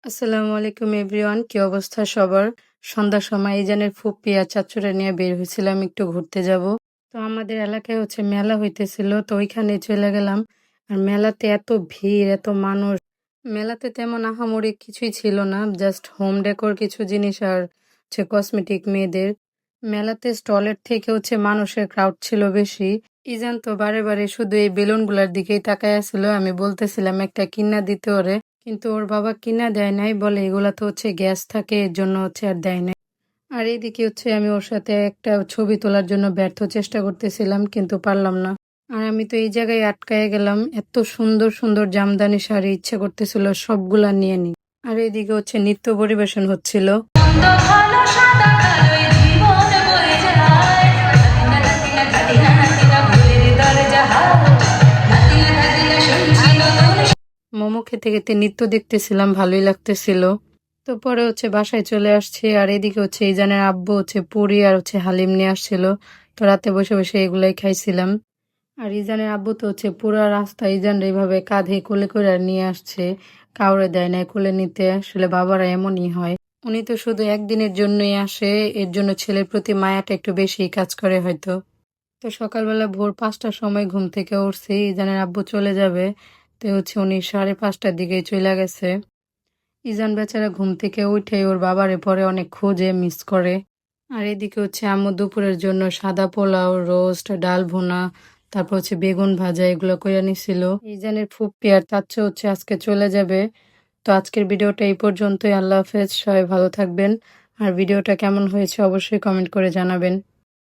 আসসালামু আলাইকুম এভরিওয়ান, কি অবস্থা সবার? সন্ধ্যার সময় ইজানের ফুপ্পি আর চাচ্চুরা নিয়ে বের হয়েছিলাম একটু ঘুরতে যাব। তো আমাদের এলাকায় মেলা হইতেছিল, তো ওইখানে চলে গেলাম। আর মেলাতে এত ভিড়, এত মানুষ। মেলাতে তেমন আহামরি কিছুই ছিল না, জাস্ট হোম ডেকোর কিছু জিনিস আর কসমেটিক মেয়েদের। মেলাতে স্টলের থেকে মানুষের ক্রাউড ছিল বেশি। ইজান তো বারে বারে শুধু এই বেলুনগুলার দিকেই তাকায় আছিল। আমি বলতেছিলাম একটা কিনা দিতে ওরে, কিন্তু ওর বাবা কিনা দেয় নাই, বলে এগুলা তো গ্যাস থাকে, এর জন্য আর দেয় নাই। আর এইদিকে আমি ওর সাথে একটা ছবি তোলার জন্য ব্যর্থ চেষ্টা করতেছিলাম, কিন্তু পারলাম না। আর আমি তো এই জায়গায় আটকায় গেলাম, এত সুন্দর সুন্দর জামদানি শাড়ি ইচ্ছে করতেছিল সবগুলা নিয়ে নি। আর এইদিকে নৃত্য পরিবেশন হচ্ছিল। মোমো খেতে খেতে নৃত্য দেখতেছিলাম, ভালোই লাগতেছিল। তো পরে বাসায় চলে আসছি। আর এদিকে ইজানের আব্বু পুরি আর হালিম নিয়ে আসছিল। তো রাতে বসে বসে এগুলাই খাইছিলাম। আর ইজানের আব্বু তো পুরা রাস্তা ইজানরা এইভাবে কাঁধে কোলে করে আর নিয়ে আসছে, কাউরে দেয় না কোলে নিতে। আসলে বাবারা এমনই হয়, উনি তো শুধু একদিনের জন্যই আসে, এর জন্য ছেলের প্রতি মায়াটা একটু বেশি কাজ করে হয়তো। তো সকালবেলা ভোর 5টার সময় ঘুম থেকে উঠছি, ইজানের আব্বু চলে যাবে। তো উনি 5:30টার দিকে চলে গেছে। ইজান বেচারা ঘুম থেকে উঠে ওর বাবারে পরে অনেক খোঁজে, মিস করে। আর এদিকে আম্মু দুপুরের জন্য সাদা পোলাও, রোস্ট, ডাল ভুনা, তারপর বেগুন ভাজা এগুলো কইরা নিছিল। ইজানের ফুপ্পি আর চাচ্চু আজকে চলে যাবে। তো আজকের ভিডিওটা এই পর্যন্তই। আল্লাহ হাফেজ, সবাই ভালো থাকবেন। আর ভিডিওটা কেমন হয়েছে অবশ্যই কমেন্ট করে জানাবেন।